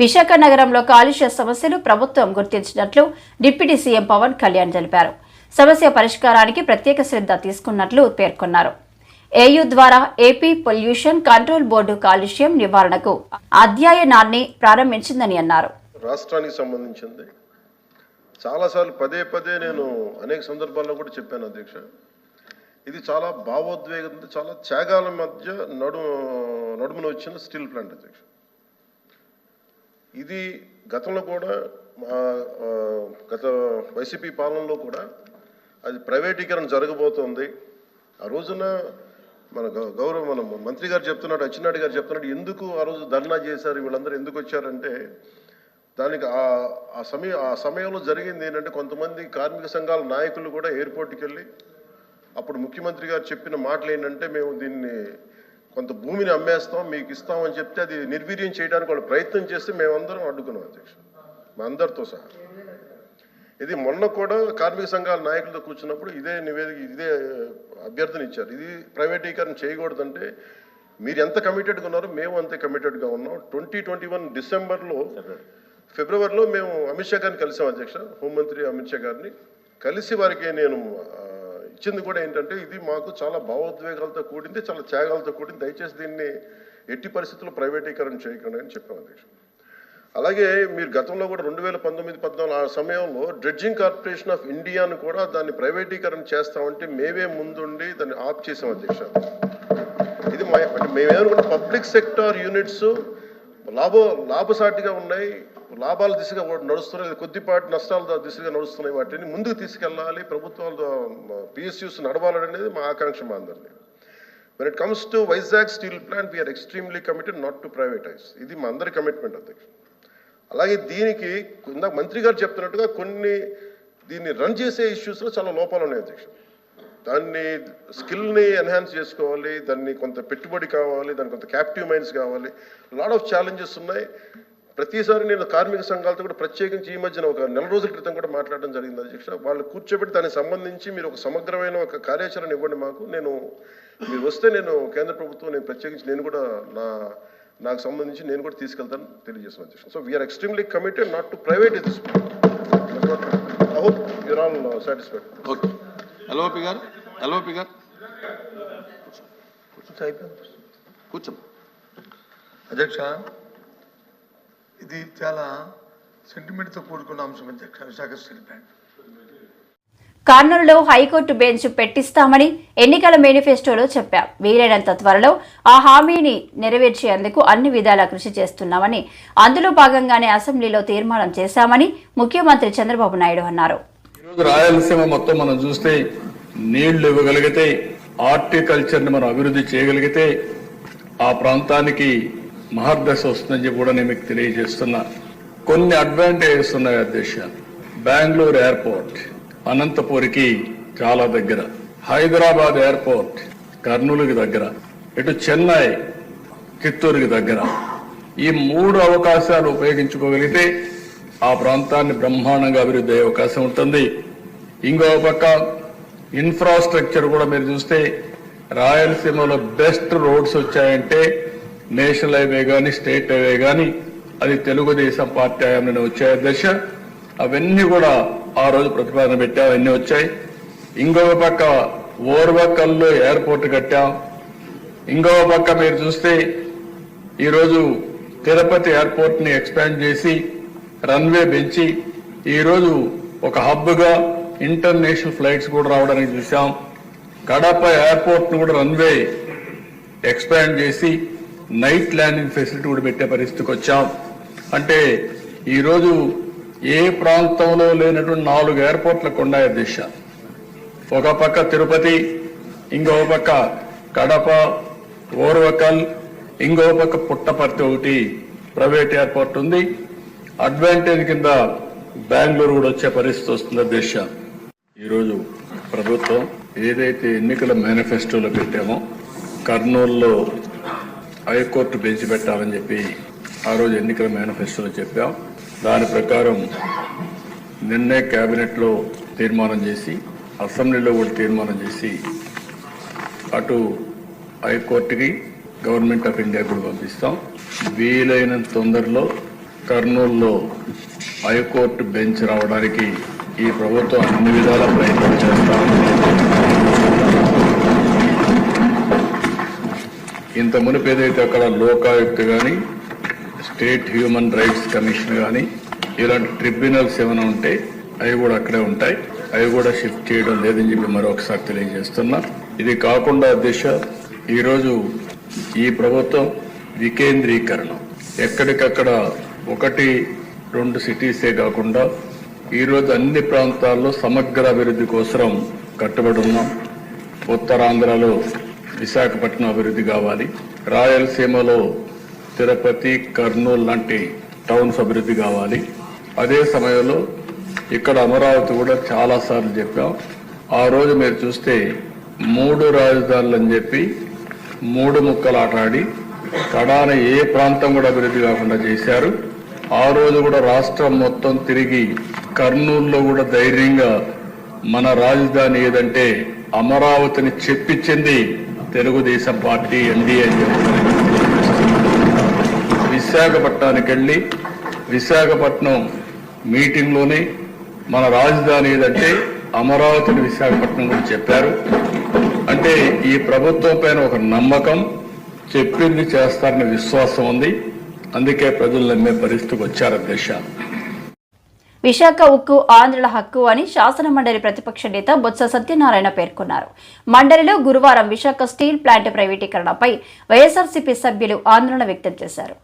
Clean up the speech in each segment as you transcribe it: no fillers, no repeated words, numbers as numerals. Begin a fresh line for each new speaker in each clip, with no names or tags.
విశాఖ నగరంలో కాలుష్య సమస్యలు ప్రభుత్వం గుర్తించినట్లు డిప్యూటీ సీఎం పవన్ కళ్యాణ్ తెలిపారు. సమస్య పరిష్కారానికి ప్రత్యేక శ్రద్ధ తీసుకున్నట్లు పేర్కొన్నారు. ఏయూ ద్వారా ఏపీ పొల్యూషన్ కంట్రోల్ బోర్డు కాలుష్యం నివారణకు అధ్యయనాన్ని ప్రారంభించిందని అన్నారు.
రాష్ట్రానికి సంబంధించింది చాలాసార్లు పదే పదే నేను అనేక సందర్భాల్లో కూడా చెప్పాను అధ్యక్ష. ఇది చాలా భావోద్వేగంతో చాలా త్యాగాల మధ్య నడుమున వచ్చిన స్టీల్ ప్లాంట్ అధ్యక్ష. ఇది గతంలో కూడా గత వైసీపీ పాలనలో కూడా అది ప్రైవేటీకరణ జరగబోతోంది. ఆ రోజున మన మంత్రి గారు చెప్తున్నాడు, అచ్చెన్నాయుడు గారు చెప్తున్నాడు, ఎందుకు ఆ రోజు ధర్నా చేశారు, వీళ్ళందరూ ఎందుకు వచ్చారంటే దానికి ఆ సమయంలో జరిగింది ఏంటంటే కొంతమంది కార్మిక సంఘాల నాయకులు కూడా ఎయిర్పోర్ట్కి వెళ్ళి అప్పుడు ముఖ్యమంత్రి గారు చెప్పిన మాటలు ఏంటంటే మేము దీన్ని కొంత భూమిని అమ్మేస్తాం మీకు ఇస్తామని చెప్తే అది నిర్వీర్యం చేయడానికి వాళ్ళు ప్రయత్నం చేస్తే మేమందరం అడ్డుకున్నాం అధ్యక్ష, మా అందరితో సహా. ఇది మొన్న కూడా కార్మిక సంఘాల నాయకులతో కూర్చున్నప్పుడు ఇదే అభ్యర్థన ఇచ్చారు. ఇది ప్రైవేటీకరణ చేయకూడదంటే మీరు ఎంత కమిటెడ్గా ఉన్నారో మేము అంతే కమిటెడ్గా ఉన్నాం. 2021 ఫిబ్రవరిలో మేము అమిత్ షా గారిని కలిసాం అధ్యక్ష. హోంమంత్రి అమిత్ షా గారిని కలిసి వారికి నేను ఇచ్చింది కూడా ఏంటంటే ఇది మాకు చాలా భావోద్వేగాలతో కూడింది, చాలా త్యాగాలతో కూడింది, దయచేసి దీన్ని ఎట్టి పరిస్థితుల్లో ప్రైవేటీకరణ చేయకండి అని చెప్పాం అధ్యక్ష. అలాగే మీరు గతంలో కూడా 2019-14 ఆ సమయంలో డ్రెడ్జింగ్ కార్పొరేషన్ ఆఫ్ ఇండియాను కూడా దాన్ని ప్రైవేటీకరణ చేస్తామంటే మేమే ముందుండి దాన్ని ఆప్ చేసాం అధ్యక్ష. ఇది మేమేమనుకుంటే పబ్లిక్ సెక్టార్ యూనిట్స్ లాభసాటిగా ఉన్నాయి, లాభాల దిశగా నడుస్తున్నాయి, కొద్దిపాటి నష్టాల దిశగా నడుస్తున్నాయి, వాటిని ముందుకు తీసుకెళ్ళాలి, ప్రభుత్వాలు పిఎస్యూస్ నడవాలనేది మా ఆకాంక్ష మా అందరినీ. When it comes to Vizag steel plant, we are extremely committed not to privatize. ఇది మా అందరి కమిట్మెంట్ అధ్యక్ష. అలాగే దీనికి ఇందాక మంత్రి గారు చెప్తున్నట్టుగా దీన్ని రన్ చేసే ఇష్యూస్లో చాలా లోపాలు ఉన్నాయి అధ్యక్ష. దాన్ని స్కిల్ని ఎన్హాన్స్ చేసుకోవాలి, దాన్ని కొంత పెట్టుబడి కావాలి, దానికి కొంత క్యాప్టివ్ మైండ్స్ కావాలి, లాట్ ఆఫ్ ఛాలెంజెస్ ఉన్నాయి. ప్రతిసారి నేను కార్మిక సంఘాలతో కూడా ప్రత్యేకించి ఈ మధ్యన ఒక 4 రోజుల క్రితం కూడా మాట్లాడడం జరిగింది అధ్యక్ష. వాళ్ళు కూర్చోబెట్టి దానికి సంబంధించి మీరు ఒక సమగ్రమైన ఒక కార్యాచరణ ఇవ్వండి మాకు. మీరు వస్తే నేను కేంద్ర ప్రభుత్వం నేను ప్రత్యేకించి నేను కూడా నాకు సంబంధించి నేను కూడా తీసుకెళ్తాను తెలియజేస్తాను అధ్యక్ష. So we are extremely committed not to private this. I hope you're all satisfied.
Okay LOP గారు కూర్చో
అధ్యక్ష. ఇది చాలా సెంటిమెంట్తో కూడుకున్న అంశం అధ్యక్ష. విశాఖ స్టీల్ ప్లాంట్
కర్నూలులో హైకోర్టు బెంచ్ పెట్టిస్తామని ఎన్నికల మేనిఫెస్టోలో చెప్పాం. వీలైనంత త్వరలో ఆ హామీని నెరవేర్చేందుకు అన్ని విధాలా కృషి చేస్తున్నామని, అందులో భాగంగానే అసెంబ్లీలో తీర్మానం చేశామని ముఖ్యమంత్రి చంద్రబాబు నాయుడు అన్నారు.
ఈరోజు రాయలసీమ మొత్తం మనం చూస్తే నీళ్లు ఇవ్వగలిగితే, హార్టికల్చర్ ని మనం అభివృద్ధి చేయగలిగితే ఆ ప్రాంతానికి మహర్దశ వస్తుందని చెప్పి కూడా నేను మీకు తెలియజేస్తున్నా. కొన్ని అడ్వాంటేజెస్ ఉన్నాయి అధ్యక్ష. బెంగళూరు ఎయిర్పోర్ట్ అనంతపూర్కి చాలా దగ్గర, హైదరాబాద్ ఎయిర్పోర్ట్ కర్నూలుకి దగ్గర, ఇటు చెన్నై చిత్తూరుకి దగ్గర. ఈ 3 అవకాశాలు ఉపయోగించుకోగలిగితే ఆ ప్రాంతాన్ని బ్రహ్మాండంగా అభివృద్ధి అయ్యే అవకాశం ఉంటుంది. ఇంకో పక్క ఇన్ఫ్రాస్ట్రక్చర్ కూడా మీరు చూస్తే రాయలసీమలో బెస్ట్ రోడ్స్ వచ్చాయంటే నేషనల్ హైవే కానీ స్టేట్ హైవే కానీ అది తెలుగుదేశం పార్టీ హయాంలోనే వచ్చాయి దశ. అవన్నీ కూడా ఆ రోజు ప్రతిపాదన పెట్టాం, అవన్నీ వచ్చాయి. ఇంకొక పక్క ఓర్వకల్లో ఎయిర్పోర్ట్ కట్టాం. ఇంకొక పక్క మీరు చూస్తే ఈరోజు తిరుపతి ఎయిర్పోర్ట్ ని ఎక్స్పాండ్ చేసి రన్వే పెంచి ఈరోజు ఒక హబ్ గా ఇంటర్నేషనల్ ఫ్లైట్స్ కూడా రావడానికి చూసాం. కడప ఎయిర్పోర్ట్ ను కూడా రన్వే ఎక్స్పాండ్ చేసి నైట్ ల్యాండింగ్ ఫెసిలిటీ కూడా పెట్టే పరిస్థితికి వచ్చాం. అంటే ఈరోజు ఏ ప్రాంతంలో లేనటువంటి 4 ఎయిర్పోర్ట్లకు ఉన్నాయి దిశ. ఒక పక్క తిరుపతి, ఇంకో పక్క కడప, ఓర్వకల్, ఇంకో పక్క పుట్టపర్తి ఒకటి ప్రైవేట్ ఎయిర్పోర్ట్ ఉంది. అడ్వాంటేజ్ కింద బెంగళూరు కూడా వచ్చే పరిస్థితి వస్తుంది దిశ. ఈరోజు ప్రభుత్వం ఏదైతే ఎన్నికల మేనిఫెస్టోలో పెట్టామో కర్నూలులో హైకోర్టు బెంచ్ పెట్టాలని చెప్పి ఆ రోజు ఎన్నికల మేనిఫెస్టోలో చెప్పాం. దాని ప్రకారం నిన్నే కేబినెట్లో తీర్మానం చేసి అసెంబ్లీలో కూడా తీర్మానం చేసి అటు హైకోర్టుకి గవర్నమెంట్ ఆఫ్ ఇండియా కూడా పంపిస్తాం. వీలైనంత తొందరలో కర్నూలులో హైకోర్టు బెంచ్ రావడానికి ఈ ప్రభుత్వం అన్ని విధాల ప్రయత్నం చేస్తాం. ఇంత మునుపు ఏదైతే అక్కడ లోకాయుక్త కానీ స్టేట్ హ్యూమన్ రైట్స్ కమిషన్ కానీ ఇలాంటి ట్రిబ్యునల్స్ ఏమైనా ఉంటే అవి కూడా అక్కడే ఉంటాయి. అవి కూడా షిఫ్ట్ చేయడం లేదని చెప్పి మరొకసారి తెలియజేస్తున్నా. ఇది కాకుండా దిశ ఈరోజు ఈ ప్రభుత్వం వికేంద్రీకరణ ఎక్కడికక్కడ 1-2 సిటీసే కాకుండా ఈరోజు అన్ని ప్రాంతాల్లో సమగ్ర అభివృద్ధి కోసం కట్టుబడి ఉన్నాం. ఉత్తరాంధ్రలో విశాఖపట్నం అభివృద్ధి కావాలి, రాయలసీమలో తిరుపతి, కర్నూలు లాంటి టౌన్స్ అభివృద్ధి కావాలి. అదే సమయంలో ఇక్కడ అమరావతి కూడా చాలాసార్లు చెప్పాం. ఆ రోజు మీరు చూస్తే 3 రాజధానులు అని చెప్పి 3 ముక్కలు ఆటాడి కడాన ఏ ప్రాంతం కూడా అభివృద్ధి కాకుండా చేశారు. ఆ రోజు కూడా రాష్ట్రం మొత్తం తిరిగి కర్నూలులో కూడా ధైర్యంగా మన రాజధాని ఏదంటే అమరావతిని చెప్పించింది తెలుగుదేశం పార్టీ, ఎన్డీఏ అని చెప్తారు. విశాఖపట్నానికి వెళ్ళి విశాఖపట్నం మీటింగ్లోనే మన రాజధాని ఏదంటే అమరావతిని విశాఖపట్నం కూడా చెప్పారు. అంటే ఈ ప్రభుత్వం పైన ఒక నమ్మకం, చెప్పింది చేస్తారనే విశ్వాసం ఉంది. అందుకే ప్రజలు నమ్మే పరిస్థితికి వచ్చారు. అధ్యక్ష,
విశాఖ ఉక్కు ఆంధ్రుల హక్కు అని శాసన మండలి ప్రతిపక్ష నేత బొత్స సత్యనారాయణ పేర్కొన్నారు. మండలిలో గురువారం విశాఖ స్టీల్ ప్లాంట్ ప్రైవేటీకరణపై వైఎస్ఆర్సీపీ సభ్యులు ఆందోళన వ్యక్తం చేశారు.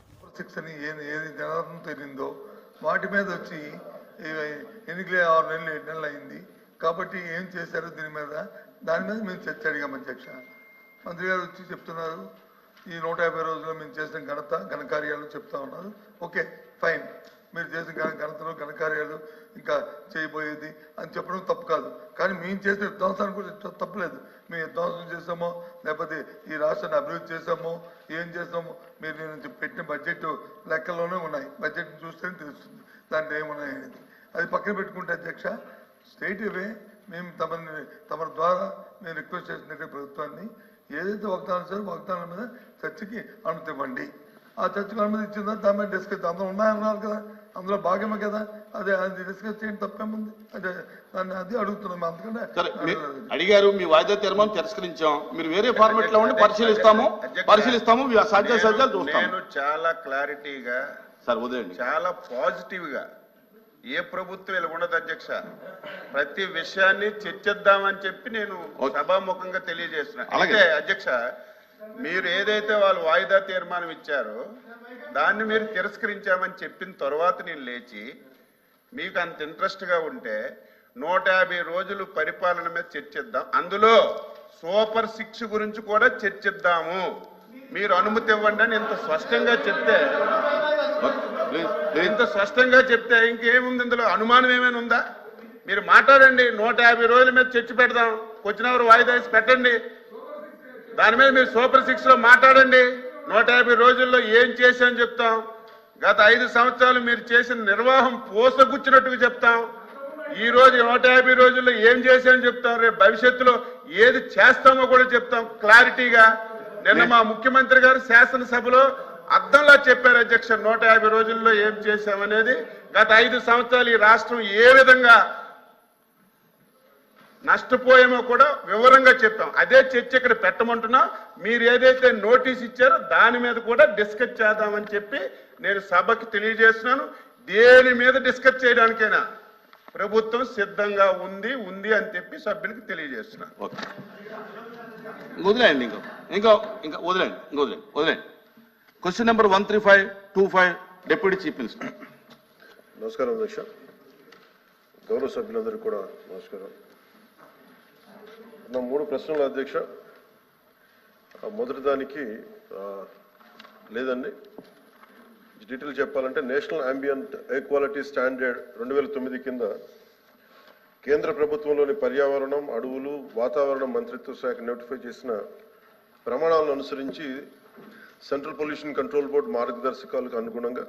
తెలిందో వాటి మీద వచ్చి ఎన్నికలే 6 నెలలు 7 నెలలు అయింది కాబట్టి ఏం చేశారు దాని మీద మేము చర్చ అడిగాం. అధ్యక్ష, మంత్రి గారు వచ్చి చెప్తున్నారు ఈ 150 రోజుల్లో మేము చేసిన ఘనకార్యాలు చెప్తా ఉన్నారు. ఓకే, ఫైన్, మీరు చేసిన ఘనతలు ఘనకార్యాలు ఇంకా చేయబోయేది అని చెప్పడం తప్పు కాదు. కానీ మేము చేసిన విధ్వంసానికి కూడా తప్పులేదు. మేము విధ్వంసం చేసామో లేకపోతే ఈ రాష్ట్రాన్ని అభివృద్ధి చేసామో ఏం చేసామో మీరు నేను పెట్టిన బడ్జెట్ లెక్కల్లోనే ఉన్నాయి. బడ్జెట్ చూస్తేనే తెలుస్తుంది దాంట్లో ఏమున్నాయి అనేది. అది పక్కన పెట్టుకుంటే అధ్యక్ష, స్టేట్ అవే మేము తమ ద్వారా మేము రిక్వెస్ట్ చేసినట్టు ప్రభుత్వాన్ని ఏదైతే వాగ్దానం చేయాలో వాగ్దానం మీద చర్చకి అనుమతి ఇవ్వండి. ఆ చర్చకు అనుమతి ఇచ్చిన తర్వాత దాని మీద డిస్కస్ అందులో ఉన్నాయన్నారు కదా, అందులో భాగమే కదా, అదే అది డిస్కస్ చేయడం తప్పేముంది. అదే దాన్ని అది అడుగుతున్నాం. అందుకనే
అడిగారు. మీ వాయిదా తీర్మానం తిరస్కరించాం. మీరు వేరే ఫార్మెట్ లో ఉండి పరిశీలిస్తాము సాధ్యాలు చూస్తాం.
నేను చాలా క్లారిటీగా
సార్ వదిలేండి,
చాలా పాజిటివ్ గా ఏ ప్రభుత్వం ఇలా ఉండదు అధ్యక్ష. ప్రతి విషయాన్ని చర్చిద్దామని చెప్పి నేను సభాముఖంగా తెలియజేస్తున్నా. అయితే అధ్యక్ష, మీరు ఏదైతే వాళ్ళు వాయిదా తీర్మానం ఇచ్చారో దాన్ని మీరు తిరస్కరించామని చెప్పిన తర్వాత నేను లేచి మీకు అంత ఇంట్రెస్ట్ గా ఉంటే 150 రోజులు పరిపాలన మీద చర్చిద్దాం, అందులో సూపర్ 6 గురించి కూడా చర్చిద్దాము, మీరు అనుమతి ఇవ్వండి అని ఇంత స్పష్టంగా చెప్తే ఇంకేముంది ఇందులో? అనుమానం ఏమైనా ఉందా? మీరు మాట్లాడండి. 150 రోజుల మీద చర్చ పెడదాం. వచ్చిన వాయిదా వేసి పెట్టండి. దాని మీద మీరు సూపర్ 6 లో మాట్లాడండి. 150 రోజుల్లో ఏం చేశామని చెప్తాం. గత 5 సంవత్సరాలు మీరు చేసిన నిర్వాహం పోసగుచ్చినట్టుగా చెప్తాం. ఈ రోజు 150 రోజుల్లో ఏం చేశామని చెప్తాం. రేపు భవిష్యత్తులో ఏది చేస్తామో కూడా చెప్తాం క్లారిటీగా. నిన్న మా ముఖ్యమంత్రి గారు శాసనసభలో అర్థంలా చెప్పారు అధ్యక్ష. 150 రోజుల్లో ఏం చేశామనేది, గత 5 సంవత్సరాలు ఈ రాష్ట్రం ఏ విధంగా నష్టపోయామో కూడా వివరంగా చెప్పాం. అదే చర్చ ఇక్కడ పెట్టమంటున్నా. మీరు ఏదైతే నోటీస్ ఇచ్చారో దాని మీద కూడా డిస్కస్ చేద్దామని చెప్పి నేను సభకి తెలియజేస్తున్నాను. దేని మీద డిస్కస్ చేయడానికైనా ప్రభుత్వం సిద్ధంగా ఉంది అని చెప్పి సభ్యులకు తెలియజేస్తున్నాను.
వదిలేండి, ఇంకా వదిలేండి. Question number 13525 deputy chief minister.
నమస్కారం అధ్యక్ష, గౌరవ సభ్యులందరికీ కూడా నమస్కారం. నా 3 ప్రశ్నలు అధ్యక్ష. మొదటి దానికి లేదండి, డీటెయిల్ చెప్పాలంటే national ambient air quality standard 2009 కింద కేంద్ర ప్రభుత్వంలోని పర్యావరణం, అడవులు, వాతావరణ మంత్రిత్వ శాఖ నోటిఫై చేసిన ప్రమాణాలను అనుసరించి సెంట్రల్ పొల్యూషన్ కంట్రోల్ బోర్డు మార్గదర్శకాలకు అనుగుణంగా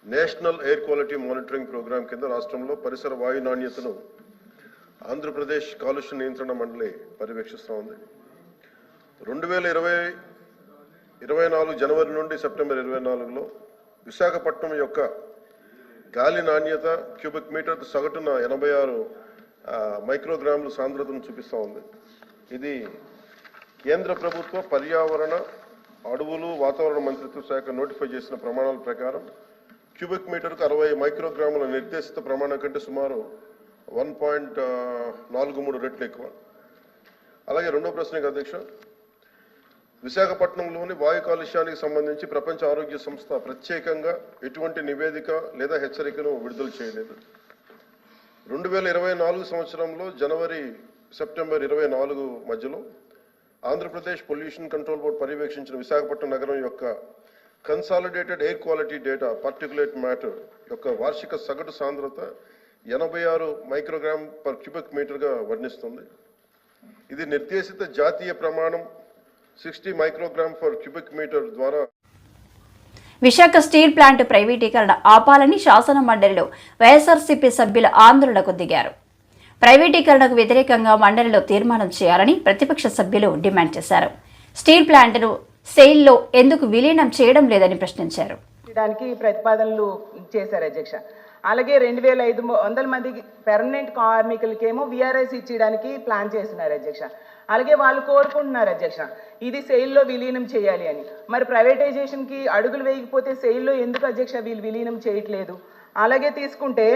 national air quality monitoring programme కింద రాష్ట్రంలో పరిసర వాయు నాణ్యతను ఆంధ్రప్రదేశ్ కాలుష్య నియంత్రణ మండలి పర్యవేక్షిస్తూ ఉంది. 2024 జనవరి నుండి సెప్టెంబర్ 24లో విశాఖపట్నం యొక్క గాలి నాణ్యత క్యూబిక్ మీటర్ సగటున 86 మైక్రోగ్రాముల సాంద్రతను చూపిస్తూ ఉంది. ఇది కేంద్ర ప్రభుత్వ పర్యావరణ అడవులు వాతావరణ మంత్రిత్వ శాఖ నోటిఫై చేసిన ప్రమాణాల ప్రకారం క్యూబిక్ మీటర్కు 60 మైక్రోగ్రాముల నిర్దేశిత ప్రమాణం కంటే సుమారు 1.43 రెట్లు ఎక్కువ. అలాగే రెండో ప్రశ్నకు అధ్యక్ష, విశాఖపట్నంలోని వాయు కాలుష్యానికి సంబంధించి ప్రపంచ ఆరోగ్య సంస్థ ప్రత్యేకంగా ఎటువంటి నివేదిక లేదా హెచ్చరికను విడుదల చేయలేదు. 2024 సంవత్సరంలో జనవరి-సెప్టెంబర్ 24 మధ్యలో ఆంధ్రప్రదేశ్ పొల్యూషన్ కంట్రోల్ బోర్డు పర్యవేక్షించిన విశాఖపట్నం నగరం యొక్క consolidated air quality data particulate matter యొక్క వార్షిక సగటు సాంద్రత 86 మైక్రోగ్రామ్ పర్ క్యూబిక్ మీటర్గా వర్ణిస్తుంది. ఇది నిర్దేశిత జాతీయ ప్రమాణం 60 మైక్రోగ్రామ్ పర్ క్యూబిక్ మీటర్ ద్వారా
విశాఖ స్టీల్ ప్లాంట్ ప్రైవేటీకరణ ఆపాలని శాసన మండలిలో వైఎస్ఆర్సీపీ సభ్యుల ఆందోళనకు దిగారు. ప్రైవేటీకరణకు వ్యతిరేకంగా మండలిలో తీర్మానం చేయాలని ప్రతిపక్ష సభ్యులు డిమాండ్ చేశారు. స్టీల్ ప్లాంట్ను సెయిల్లో ఎందుకు విలీనం చేయడం లేదని ప్రశ్నించారు.
ప్రతిపాదనలు చేశారు అధ్యక్ష. అలాగే 2500 మంది పెర్మనెంట్ కార్మికులకేమో విఆర్ఎస్ ఇచ్చేయడానికి ప్లాన్ చేస్తున్నారు అధ్యక్ష. అలాగే వాళ్ళు కోరుకుంటున్నారు అధ్యక్ష ఇది సెయిల్లో విలీనం చేయాలి అని. మరి ప్రైవేటైజేషన్కి అడుగులు వేయకపోతే సెయిల్లో ఎందుకు అధ్యక్ష వీళ్ళు విలీనం చేయట్లేదు? అలాగే తీసుకుంటే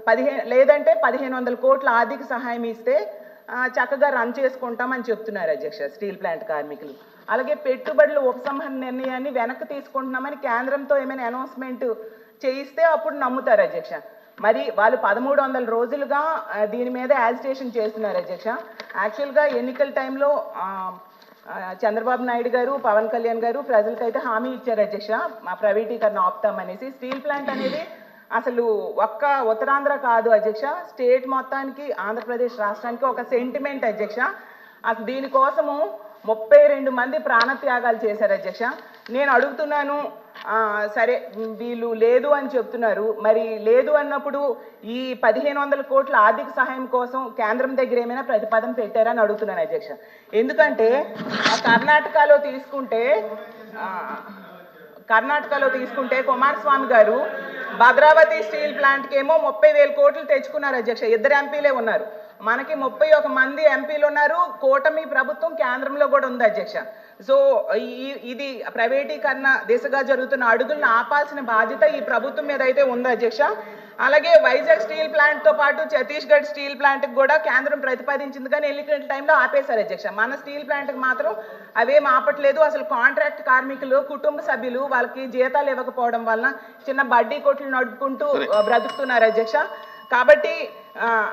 1500 కోట్ల ఆర్థిక సహాయం ఇస్తే చక్కగా రన్ చేసుకుంటామని చెప్తున్నారు అధ్యక్ష స్టీల్ ప్లాంట్ కార్మికులు. అలాగే పెట్టుబడుల ఉపసంహరణ నిర్ణయాన్ని వెనక్కి తీసుకుంటున్నామని కేంద్రంతో ఏమైనా అనౌన్స్మెంట్ చేయిస్తే అప్పుడు నమ్ముతారు అధ్యక్ష. మరి వాళ్ళు 1300 రోజులుగా దీని మీద యాజిటేషన్ చేస్తున్నారు అధ్యక్ష. యాక్చువల్గా ఎన్నికల టైంలో చంద్రబాబు నాయుడు గారు, పవన్ కళ్యాణ్ గారు ప్రజలకైతే హామీ ఇచ్చారు అధ్యక్ష మా ప్రైవేటీకరణ ఆపుతామనేసి. స్టీల్ ప్లాంట్ అనేది అసలు ఒక్క ఉత్తరాంధ్ర కాదు అధ్యక్ష, స్టేట్ మొత్తానికి ఆంధ్రప్రదేశ్ రాష్ట్రానికి ఒక సెంటిమెంట్ అధ్యక్ష. అసలు దీనికోసము 32 మంది ప్రాణత్యాగాలు చేశారు అధ్యక్ష. నేను అడుగుతున్నాను, సరే వీళ్ళు లేదు అని చెప్తున్నారు, మరి లేదు అన్నప్పుడు ఈ 1500 కోట్ల ఆర్థిక సహాయం కోసం కేంద్రం దగ్గర ఏమైనా ప్రతిపాదన పెట్టారని అడుగుతున్నాను అధ్యక్ష. ఎందుకంటే కర్ణాటకలో తీసుకుంటే కుమారస్వామి గారు భద్రావతి స్టీల్ ప్లాంట్కి ఏమో 30,000 కోట్లు తెచ్చుకున్నారు అధ్యక్ష. 2 ఎంపీలే ఉన్నారు, మనకి 31 మంది ఎంపీలు ఉన్నారు. కూటమి ప్రభుత్వం కేంద్రంలో కూడా ఉంది అధ్యక్ష. సో ఇది ప్రైవేటీకరణ దిశగా జరుగుతున్న అడుగులను ఆపాల్సిన బాధ్యత ఈ ప్రభుత్వం మీద అయితే ఉంది అధ్యక్ష. అలాగే వైజాగ్ స్టీల్ ప్లాంట్తో పాటు ఛత్తీస్గఢ్ స్టీల్ ప్లాంట్కి కూడా కేంద్రం ప్రతిపాదించింది, కానీ ఎన్నికల టైంలో ఆపేశారు అధ్యక్ష. మన స్టీల్ ప్లాంట్కి మాత్రం అవేం ఆపట్లేదు. అసలు కాంట్రాక్ట్ కార్మికులు కుటుంబ సభ్యులు వాళ్ళకి జీతాలు ఇవ్వకపోవడం వలన చిన్న బడ్డీ కొట్లు నడుపుకుంటూ బ్రతుకుతున్నారు అధ్యక్ష. కాబట్టి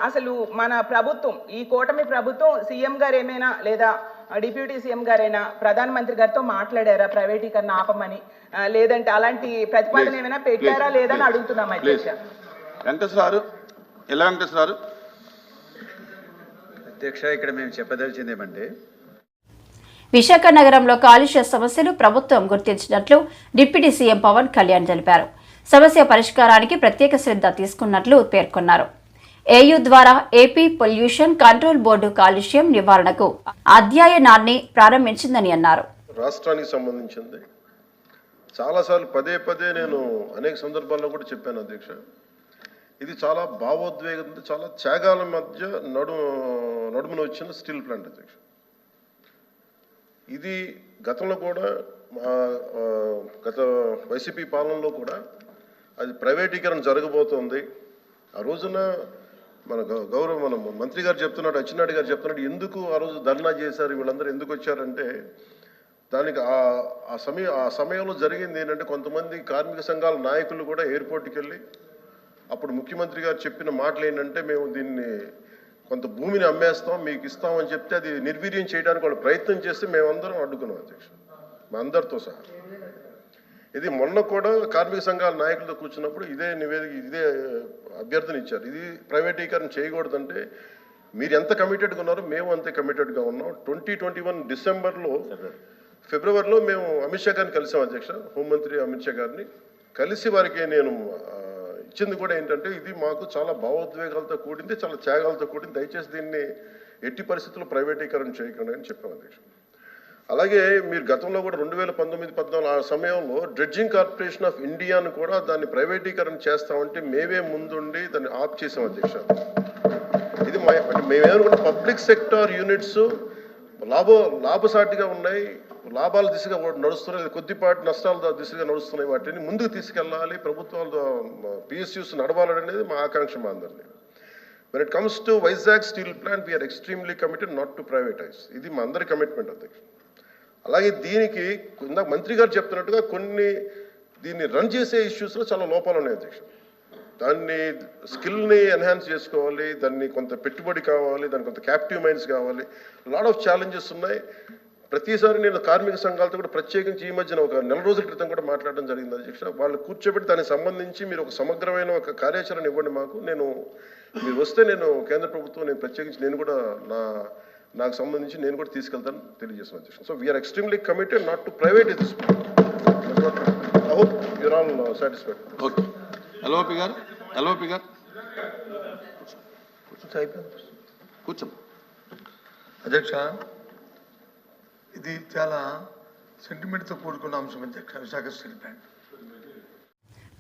అసలు మన ప్రభుత్వం, ఈ కూటమి ప్రభుత్వం, సీఎం గారు ఏమైనా లేదా డిప్యూటీ సీఎం గారైనా ప్రధానమంత్రి గారితో మాట్లాడారా ప్రైవేటీకరణ ఆపమని? లేదంటే అలాంటి ప్రతిపాదన ఏమైనా పెట్టారా లేదని అడుగుతున్నాం అధ్యక్ష.
వెంకటేశ్వర
అధ్యక్ష, ఇక్కడ మేము చెప్పదలిచింది ఏమంటే
విశాఖ నగరంలో కాలుష్య సమస్యలు ప్రభుత్వం గుర్తించినట్లు డిప్యూటీ సీఎం పవన్ కళ్యాణ్ తెలిపారు. సమస్య పరిష్కారానికి ప్రత్యేక శ్రద్ధ తీసుకున్నట్లు పేర్కొన్నారు. ఏయూ ద్వారా ఏపీ పొల్యూషన్ కంట్రోల్ బోర్డు కాలుష్యం నివారణకు అధ్యయనాన్ని ప్రారంభించిందని అన్నారు.
రాష్ట్రానికి సంబంధించింది చాలాసార్లు పదే నేను అనేక సందర్భాల్లో కూడా చెప్పాను అధ్యక్ష. ఇది చాలా భావోద్వేగంతో చాలా త్యాగాల మధ్య నడుమున వచ్చిన స్టీల్ ప్లాంట్ అధ్యక్ష. ఇది గతంలో కూడా గత వైసీపీ పాలనలో కూడా అది ప్రైవేటీకరణ జరగబోతోంది. ఆ రోజున మన మంత్రి గారు చెప్తున్నాడు, అచ్చెన్నాయుడు గారు చెప్తున్నాడు, ఎందుకు ఆ రోజు ధర్నా చేశారు వీళ్ళందరూ ఎందుకు వచ్చారంటే దానికి ఆ సమయంలో జరిగింది ఏంటంటే కొంతమంది కార్మిక సంఘాల నాయకులు కూడా ఎయిర్పోర్ట్కి వెళ్ళి అప్పుడు ముఖ్యమంత్రి గారు చెప్పిన మాటలు ఏంటంటే మేము దీన్ని కొంత భూమిని అమ్మేస్తాం మీకు ఇస్తామని చెప్తే అది నిర్వీర్యం చేయడానికి వాళ్ళు ప్రయత్నం చేస్తే మేమందరం అడ్డుకున్నాం అధ్యక్ష, మా అందరితో సహా. ఇది మొన్న కూడా కార్మిక సంఘాల నాయకులతో కూర్చున్నప్పుడు ఇదే అభ్యర్థన ఇచ్చారు. ఇది ప్రైవేటీకరణ చేయకూడదంటే మీరు ఎంత కమిటెడ్గా ఉన్నారో మేము అంతే కమిటెడ్గా ఉన్నాం. 2021 ఫిబ్రవరిలో మేము అమిత్ షా గారిని కలిసాం అధ్యక్ష, హోంమంత్రి అమిత్ షా గారిని కలిసి వారికి నేను ఇచ్చింది కూడా ఏంటంటే ఇది మాకు చాలా భావోద్వేగాలతో కూడింది, చాలా త్యాగాలతో కూడింది, దయచేసి దీన్ని ఎట్టి పరిస్థితుల్లో ప్రైవేటీకరణ చేయకండి అని చెప్పాం అధ్యక్ష. అలాగే మీరు గతంలో కూడా 2019-14 ఆ సమయంలో డ్రెడ్జింగ్ కార్పొరేషన్ ఆఫ్ ఇండియాను కూడా దాన్ని ప్రైవేటీకరణ చేస్తామంటే మేమే ముందుండి దాన్ని ఆఫ్ చేసాం అధ్యక్ష. ఇది మేమేమనుకుంటే పబ్లిక్ సెక్టార్ యూనిట్స్ లాభసాటిగా ఉన్నాయి, లాభాల దిశగా నడుస్తున్నాయి, కొద్దిపాటి నష్టాల దిశగా నడుస్తున్నాయి, వాటిని ముందుకు తీసుకెళ్ళాలి, ప్రభుత్వాలు పిఎస్యూస్ నడవాలనేది మా ఆకాంక్ష మా అందరినీ. When it comes to Vizag steel plant, we are extremely committed not to privatize. ఇది మా అందరి కమిట్మెంట్ అధ్యక్ష. అలాగే దీనికి ఇందాక మంత్రి గారు చెప్తున్నట్టుగా దీన్ని రన్ చేసే ఇష్యూస్లో చాలా లోపాలు ఉన్నాయి అధ్యక్ష. దాన్ని స్కిల్ని ఎన్హాన్స్ చేసుకోవాలి, దాన్ని కొంత పెట్టుబడి కావాలి, దానికి కొంత క్యాప్టివ్ మైండ్స్ కావాలి, లాట్ ఆఫ్ ఛాలెంజెస్ ఉన్నాయి. ప్రతిసారి నేను కార్మిక సంఘాలతో కూడా ప్రత్యేకించి ఈ మధ్యన ఒక 4 రోజుల క్రితం కూడా మాట్లాడడం జరిగింది అధ్యక్ష. వాళ్ళు కూర్చోబెట్టి దానికి సంబంధించి మీరు ఒక సమగ్రమైన ఒక కార్యాచరణ ఇవ్వండి మాకు. మీరు వస్తే నేను కేంద్ర ప్రభుత్వం ప్రత్యేకించి నేను కూడా నాకు సంబంధించి నేను కూడా తీసుకెళ్తాను తెలియజేసిన అధ్యక్ష. So we are extremely committed not to privatise this. I hope you're all satisfied.
Okay, LOP గారు కూర్చో.
అధ్యక్ష, ఇది చాలా సెంటిమెంట్తో కూడుకున్న అంశం అధ్యక్ష. విశాఖ స్టీల్ ప్లాంట్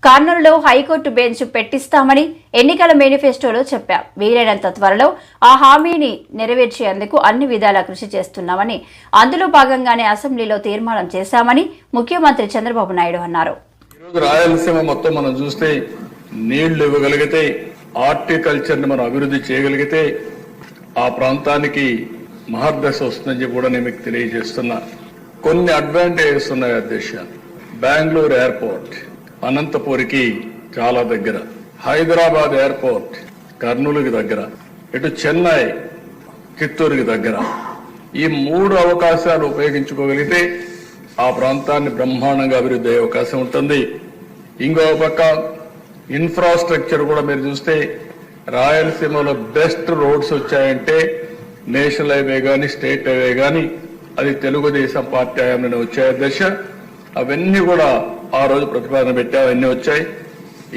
కర్నూలులో హైకోర్టు బెంచ్ పెట్టిస్తామని ఎన్నికల మేనిఫెస్టోలో చెప్పాం. వీలైనంత త్వరలో ఆ హామీని నెరవేర్చేందుకు అన్ని విధాలా కృషి చేస్తున్నామని, అందులో భాగంగానే అసెంబ్లీలో తీర్మానం చేశామని ముఖ్యమంత్రి చంద్రబాబు నాయుడు అన్నారు.
ఈరోజు రాయలసీమ మొత్తం మనం చూస్తే నీళ్లు ఇవ్వగలిగితే, హార్టికల్చర్ ని మనం అభివృద్ధి చేయగలిగితే ఆ ప్రాంతానికి మహర్దశ వస్తుందని చెప్పి కూడా నేను మీకు తెలియజేస్తున్నా. కొన్ని అడ్వాంటేజెస్ ఉన్నాయి అధ్యక్ష. బెంగళూరు ఎయిర్పోర్ట్ అనంతపూర్కి చాలా దగ్గర, హైదరాబాద్ ఎయిర్పోర్ట్ కర్నూలుకి దగ్గర, ఇటు చెన్నై చిత్తూరుకి దగ్గర. ఈ 3 అవకాశాలు ఉపయోగించుకోగలిగితే ఆ ప్రాంతాన్ని బ్రహ్మాండంగా అభివృద్ధి అయ్యే అవకాశం ఉంటుంది. ఇంకో పక్క ఇన్ఫ్రాస్ట్రక్చర్ కూడా మీరు చూస్తే రాయలసీమలో బెస్ట్ రోడ్స్ వచ్చాయంటే నేషనల్ హైవే కానీ స్టేట్ హైవే కానీ అది తెలుగుదేశం పార్టీ హయాంలోనే వచ్చాయి దశ. అవన్నీ కూడా ఆ రోజు ప్రతిపాదన పెట్టాం, అవన్నీ వచ్చాయి.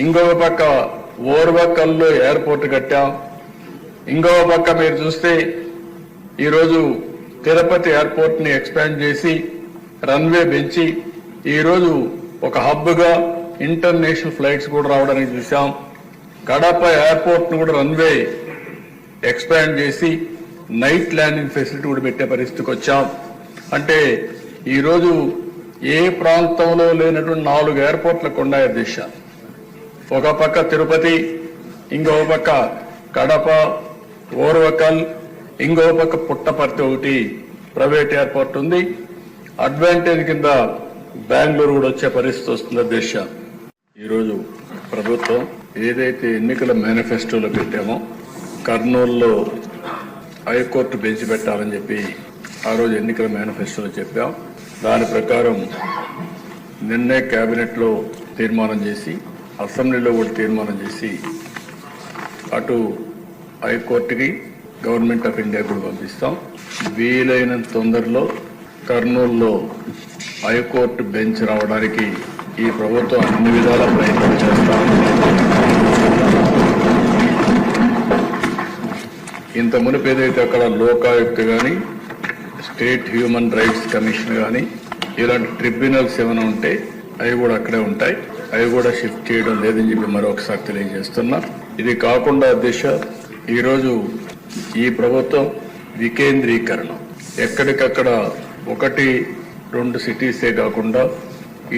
ఇంకొక పక్క ఓర్వకల్లో ఎయిర్పోర్ట్ కట్టాం. ఇంకొక పక్క మీరు చూస్తే ఈరోజు తిరుపతి ఎయిర్పోర్ట్ ని ఎక్స్పాండ్ చేసి రన్వే పెంచి ఈరోజు ఒక హబ్ గా ఇంటర్నేషనల్ ఫ్లైట్స్ కూడా రావడానికి చూసాం. కడప ఎయిర్పోర్ట్ ను కూడా రన్వే ఎక్స్పాండ్ చేసి నైట్ ల్యాండింగ్ ఫెసిలిటీ కూడా పెట్టే పరిస్థితికి వచ్చాం. అంటే ఈరోజు ఏ ప్రాంతంలో లేనటువంటి 4 ఎయిర్పోర్ట్లకు ఉన్నాయి దిశ. ఒక పక్క తిరుపతి, ఇంకో పక్క కడప, ఓర్వకల్, ఇంకో పక్క పుట్టపర్తి ఒకటి ప్రైవేట్ ఎయిర్పోర్ట్ ఉంది. అడ్వాంటేజ్ కింద బెంగళూరు కూడా వచ్చే పరిస్థితి వస్తుంది దిశ. ఈరోజు ప్రభుత్వం ఏదైతే ఎన్నికల మేనిఫెస్టోలో పెట్టామో కర్నూలులో హైకోర్టు బెంచ్ పెట్టాలని చెప్పి ఆ రోజు ఎన్నికల మేనిఫెస్టోలో చెప్పాం. దాని ప్రకారం నిన్నే కేబినెట్ లో తీర్మానం చేసి అసెంబ్లీలో కూడా తీర్మానం చేసి అటు హైకోర్టుకి గవర్నమెంట్ ఆఫ్ ఇండియా కూడా పంపిస్తాం. వీలైనంత తొందరలో కర్నూలులో హైకోర్టు బెంచ్ రావడానికి ఈ ప్రభుత్వం అన్ని విధాల ప్రయత్నం చేస్తాం. ఇంత మునుపు ఏదైతే అక్కడ లోకాయుక్త కానీ స్టేట్ హ్యూమన్ రైట్స్ కమిషన్ కానీ ఇలాంటి ట్రిబ్యునల్స్ ఏమైనా ఉంటే అవి కూడా అక్కడే ఉంటాయి. అవి కూడా షిఫ్ట్ చేయడం లేదని చెప్పి మరొకసారి తెలియజేస్తున్నా. ఇది కాకుండా దిశ ఈరోజు ఈ ప్రభుత్వం వికేంద్రీకరణ ఎక్కడికక్కడ 1-2 సిటీసే కాకుండా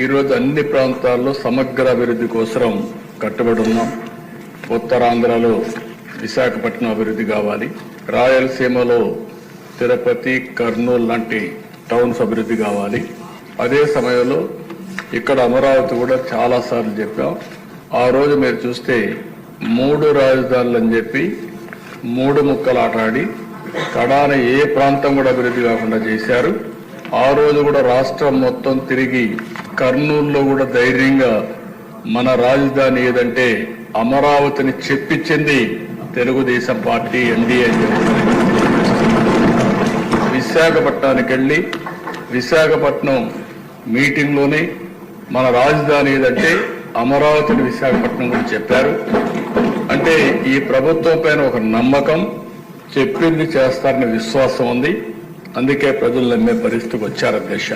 ఈరోజు అన్ని ప్రాంతాల్లో సమగ్ర అభివృద్ధి కోసం కట్టుబడి ఉన్నాం. ఉత్తరాంధ్రలో విశాఖపట్నం అభివృద్ధి కావాలి, రాయలసీమలో తిరుపతి, కర్నూలు లాంటి టౌన్స్ అభివృద్ధి కావాలి. అదే సమయంలో ఇక్కడ అమరావతి కూడా చాలాసార్లు చెప్పాం. ఆ రోజు మీరు చూస్తే 3 రాజధానులు అని చెప్పి 3 ముక్కలు ఆటాడి కడాన ఏ ప్రాంతం కూడా అభివృద్ధి కాకుండా చేశారు. ఆ రోజు కూడా రాష్ట్రం మొత్తం తిరిగి కర్నూలులో కూడా ధైర్యంగా మన రాజధాని ఏదంటే అమరావతిని చెప్పించింది తెలుగుదేశం పార్టీ ఎన్డీఏ అని చెప్తున్నారు. విశాఖపట్నానికి వెళ్ళి విశాఖపట్నం మీటింగ్లోనే మన రాజధాని ఏదంటే అమరావతిని విశాఖపట్నం గురించి చెప్పారు. అంటే ఈ ప్రభుత్వం పైన ఒక నమ్మకం, చెప్పింది చేస్తారనే విశ్వాసం ఉంది. అందుకే ప్రజలు నమ్మే పరిస్థితికి వచ్చారు అధ్యక్ష.